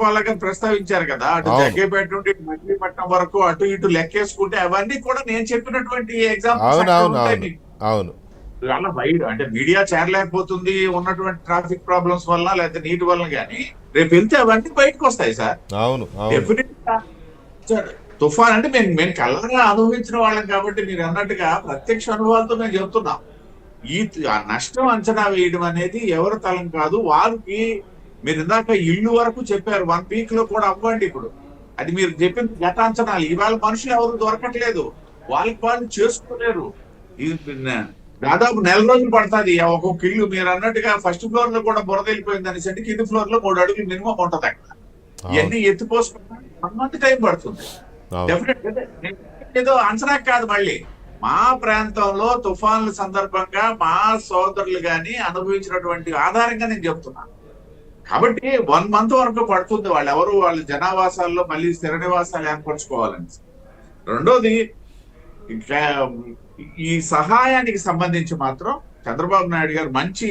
వాళ్ళగా ప్రస్తావించారు కదా, అటు అవును జగ్గేపేట నుండి మచిలీపట్నం వరకు అటు ఇటు లెక్కేసుకుంటే అవన్నీ కూడా నేను చెప్పినటువంటి ఎగ్జాంపుల్స్ అవును అక్కడ అవును ఉంటాయి అవును మీకు. అవును ఇవాళ వైడ్ అంటే మీడియా చేరలేకపోతుంది ఉన్నటువంటి ట్రాఫిక్ ప్రాబ్లమ్స్ వల్ల లేకపోతే నీటి వల్ల, కానీ రేపు వెళ్తే అవన్నీ బయటకు వస్తాయి సార్. అవును అవును డెఫినెట్ గా సార్, తుఫాన్ అంటే మేము కళ్ళగా అనుభవించిన వాళ్ళం కాబట్టి మీరు అన్నట్టుగా ప్రత్యక్ష అనుభవాలతో మేము చెబుతున్నాం. ఆ నష్టం అంచనా వేయడం అనేది ఎవరి తలం కాదు. వారికి మీరు ఇందాక ఇల్లు వరకు చెప్పారు, 1 వీక్ లో కూడా అవ్వండి. ఇప్పుడు అది మీరు చెప్పింది గత అంచనాలు. ఇవాళ మనుషులు ఎవరు దొరకట్లేదు, వాళ్ళకి వాళ్ళు చేసుకోలేరు. ఇది దాదాపు నెల రోజులు పడుతుంది ఒక్కొక్క ఇల్లు. మీరు అన్నట్టుగా ఫస్ట్ ఫ్లోర్ లో కూడా బురద వెళ్ళిపోయింది అనేసి కింది ఫ్లోర్ లో 3 అడుగులు మినిమం ఉంటది అక్కడ. అవును ఇవన్నీ ఎత్తిపోసుకోవడానికి 1 మంత్ టైం పడుతుంది. అవును డెఫినెట్ ఏదో అంచనా కాదు. మళ్ళీ మా ప్రాంతంలో తుఫాన్ల సందర్భంగా మా సోదరులు గాని అనుభవించినటువంటి ఆధారంగా నేను చెప్తున్నాను. కాబట్టి 1 మంత్ వరకు పడుతుంది వాళ్ళు ఎవరు వాళ్ళ జనావాసాల్లో మళ్ళీ స్థిర నివాసాలు ఏర్పరచుకోవాలని. రెండోది, ఇంకా ఈ సహాయానికి సంబంధించి మాత్రం చంద్రబాబు నాయుడు గారు మంచి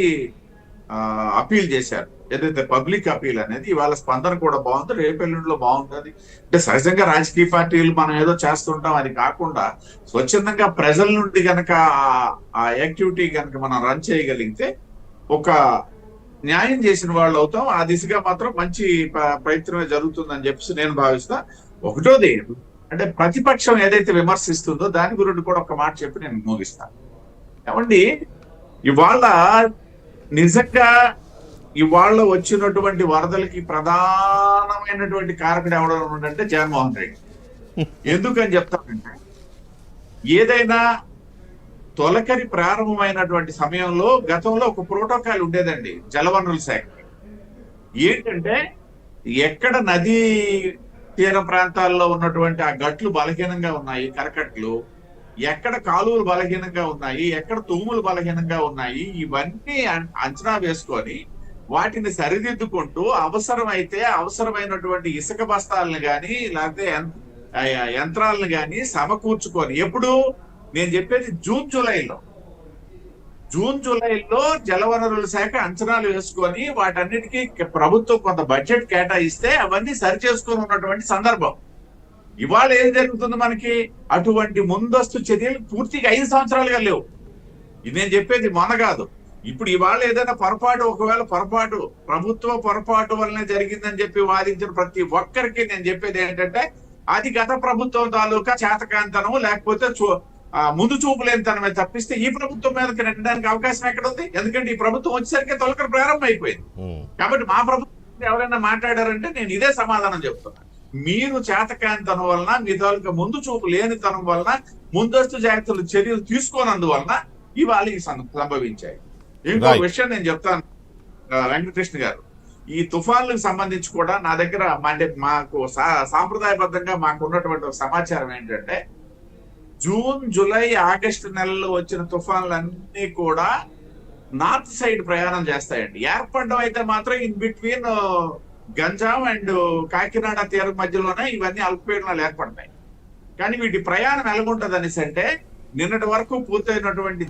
అపీల్ చేశారు. ఏదైతే పబ్లిక్ అపీల్ అనేది ఇవాళ స్పందన కూడా బాగుంది, రేపెల్లుండిలో బాగుంటుంది. అంటే సహజంగా రాజకీయ పార్టీలు మనం ఏదో చేస్తుంటాం, అది కాకుండా స్వచ్ఛందంగా ప్రజల నుండి గనక ఆ యాక్టివిటీ గనక మనం రన్ చేయగలిగితే ఒక న్యాయం చేసిన వాళ్ళు అవుతాం. ఆ దిశగా మాత్రం మంచి ప్రయత్నమే జరుగుతుందని చెప్పేసి నేను భావిస్తా. ఒకటోది అంటే ప్రతిపక్షం ఏదైతే విమర్శిస్తుందో దాని గురించి కూడా ఒక మాట చెప్పి నేను ముగిస్తాను. ఏమండి, ఇవాళ నిజంగా ఇవాళ వచ్చినటువంటి వరదలకి ప్రధానమైనటువంటి కారకుడు ఎవడం అంటే జగన్మోహన్ రెడ్డి. ఎందుకని చెప్తానంటే, ఏదైనా తొలకరి ప్రారంభమైనటువంటి సమయంలో గతంలో ఒక ప్రోటోకాల్ ఉండేదండి జలవనరుల శాఖ. ఏంటంటే, ఎక్కడ నదీ తీర ప్రాంతాల్లో ఉన్నటువంటి ఆ గట్లు బలహీనంగా ఉన్నాయి, కరకట్లు, ఎక్కడ కాలువలు బలహీనంగా ఉన్నాయి, ఎక్కడ తూములు బలహీనంగా ఉన్నాయి, ఇవన్నీ అంచనా వేసుకొని వాటిని సరిదిద్దుకుంటూ అవసరమైతే అవసరమైనటువంటి ఇసుక బస్తాలను గాని లేకపోతే యంత్రాలను గాని సమకూర్చుకొని, ఎప్పుడు నేను చెప్పేది జూన్ జూలైలో జలవనరుల శాఖ అంచనాలు వేసుకొని వాటన్నిటికీ ప్రభుత్వం కొంత బడ్జెట్ కేటాయిస్తే అవన్నీ సరి చేసుకొని ఉన్నటువంటి సందర్భం. ఇవాళ ఏం జరుగుతుంది మనకి, అటువంటి ముందస్తు చర్యలు పూర్తిగా 5 సంవత్సరాలుగా లేవు. ఇది నేను చెప్పేది మొన్న కాదు, ఇప్పుడు. ఇవాళ ఏదైనా పొరపాటు, ఒకవేళ పొరపాటు ప్రభుత్వ పొరపాటు వల్లనే జరిగిందని చెప్పి వాదించిన ప్రతి ఒక్కరికి నేను చెప్పేది ఏంటంటే, అది గత ప్రభుత్వం తాలూకా చేతకాంతనం లేకపోతే ముందు చూపు లేనితనమే తప్పిస్తే ఈ ప్రభుత్వం మీదకి నెట్టడానికి అవకాశం ఎక్కడ ఉంది? ఎందుకంటే ఈ ప్రభుత్వం వచ్చేసరికి తొలకరి ప్రారంభం అయిపోయింది. కాబట్టి మా ప్రభుత్వం ఎవరైనా మాట్లాడారంటే నేను ఇదే సమాధానం చెప్తున్నా. మీరు చేతకాంతనం వలన, మీ తాలూకా ముందు చూపు లేనితనం వలన, ముందస్తు జాగ్రత్తలు చర్యలు తీసుకోనందువలన ఇవాళ ఈ సంభవించాయి. ఇంకో విషయం నేను చెప్తాను వెంకటకృష్ణ గారు, ఈ తుఫాన్లకు సంబంధించి కూడా నా దగ్గర అంటే మాకు సాంప్రదాయబద్ధంగా మాకు ఉన్నటువంటి సమాచారం ఏంటంటే, జూన్ జూలై ఆగస్టు నెలలో వచ్చిన తుఫాన్లన్నీ కూడా నార్త్ సైడ్ ప్రయాణం చేస్తాయండి. ఏర్పడడం అయితే మాత్రం in between Ganjam and Kakinada తీరం మధ్యలోనే ఇవన్నీ అల్పపీడనాలు ఏర్పడతాయి. కానీ వీటి ప్రయాణం ఎలాగుంటది అనేసి అంటే, నిన్నటి వరకు పూర్తయినటువంటి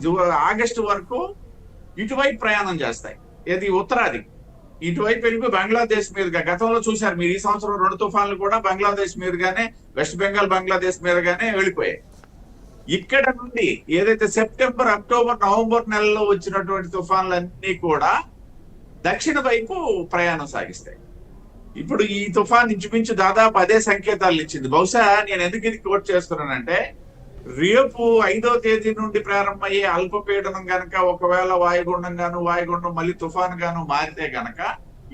ఆగస్టు వరకు ఇటువైపు ప్రయాణం చేస్తాయి. ఏది ఉత్తరాది ఇటువైపు వెళ్ళిపోయి బంగ్లాదేశ్ మీదుగా, గతంలో చూశారు మీరు, ఈ సంవత్సరం 2 తుఫాన్లు కూడా బంగ్లాదేశ్ మీదుగానే, వెస్ట్ బెంగాల్ బంగ్లాదేశ్ మీదుగానే వెళ్ళిపోయాయి. ఇక్కడ నుండి ఏదైతే సెప్టెంబర్, అక్టోబర్, నవంబర్ నెలలో వచ్చినటువంటి తుఫాన్లన్నీ కూడా దక్షిణ వైపు ప్రయాణం సాగిస్తాయి. ఇప్పుడు ఈ తుఫాన్ ఇంచుమించు దాదాపు అదే సంకేతాలు ఇచ్చింది. బహుశా నేను ఎందుకు ఇది కోట్ చేస్తున్నానంటే, రేపు 5వ తేదీ నుండి ప్రారంభమయ్యే అల్పపీడనం గనక ఒకవేళ వాయుగుండం మళ్ళీ తుఫాన్ గాను మారితే గనక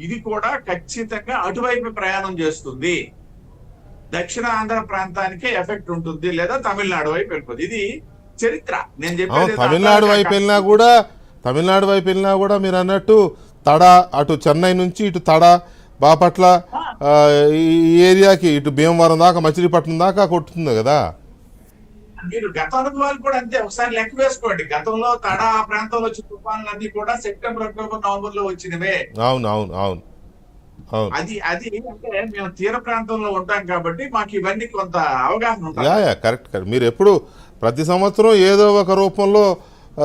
ఇది కూడా ఖచ్చితంగా అటువైపు ప్రయాణం చేస్తుంది. దక్షిణ ఆంధ్ర ప్రాంతానికే ఎఫెక్ట్ ఉంటుంది, లేదా తమిళనాడు వైపు వెళ్ళిపోతుంది. ఇది చరిత్ర. నేను చెప్పేది తమిళనాడు వైపు వెళ్ళినా కూడా మీరు అన్నట్టు తడ, అటు చెన్నై నుంచి ఇటు తడ, బాపట్ల ఈ ఏరియాకి, ఇటు భీమవరం దాకా, మచిలీపట్నం దాకా కొట్టుతుంది కదా. మీరు గత అనుభవాలు కూడా అంతే, ఒకసారి లెక్క వేసుకోండి. గతంలో తడ ఆ ప్రాంతంలో వచ్చిన తుఫాన్లన్నీ కూడా సెప్టెంబర్, అక్టోబర్, నవంబర్ లో వచ్చినవే. అవును అవును అవును అవును అది అంటే మేము తీర ప్రాంతంలో ఉంటాం కాబట్టి మాకు ఇవన్నీ కొంత అవగాహన ఉంటుంది. కరెక్ట్. మీరు ఎప్పుడు ప్రతి సంవత్సరం ఏదో ఒక రూపంలో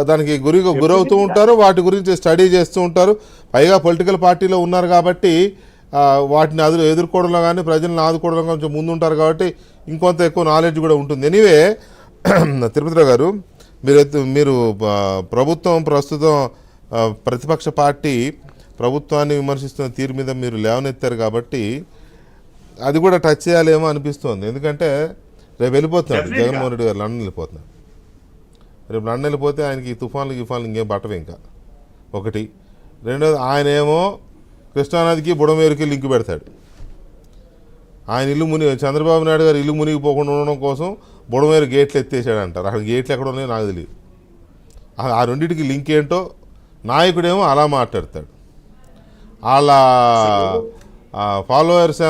దానికి గురవుతూ ఉంటారు, వాటి గురించి స్టడీ చేస్తూ ఉంటారు. పైగా పొలిటికల్ పార్టీలో ఉన్నారు కాబట్టి వాటిని ఎదుర్కోవడంలో కానీ ప్రజలను ఆదుకోవడంలో కొంచెం ముందుంటారు కాబట్టి ఇంకొంత ఎక్కువ నాలెడ్జ్ కూడా ఉంటుంది. ఎనీవే తిరుపతిరావు గారు, మీరు ప్రభుత్వం ప్రస్తుతం ప్రతిపక్ష పార్టీ ప్రభుత్వాన్ని విమర్శిస్తున్న తీరు మీద మీరు లేవనెత్తారు కాబట్టి అది కూడా టచ్ చేయాలేమో అనిపిస్తుంది. ఎందుకంటే రేపు వెళ్ళిపోతున్నాడు జగన్మోహన్ రెడ్డి గారు, లండన్ వెళ్ళిపోతున్నారు. రేపు లండన్ వెళ్ళిపోతే ఆయనకి తుఫాన్లు ఇంకేం పట్టవు ఇంకా. ఒకటి. రెండోది, ఆయనేమో కృష్ణానదికి బుడమేరుకి లింక్ పెడతాడు. ఆయన చంద్రబాబు నాయుడు గారు ఇల్లు మునిగిపోకుండా ఉండడం కోసం బుడమేరు గేట్లు ఎత్తేసాడు అంటారు. అక్కడ గేట్లు ఎక్కడ ఉన్నాయో నాకు తెలియదు. ఆ రెండింటికి లింక్ ఏంటో నాయకుడేమో అలా మాట్లాడతాడు. వాళ్ళ ఫాలోవర్స్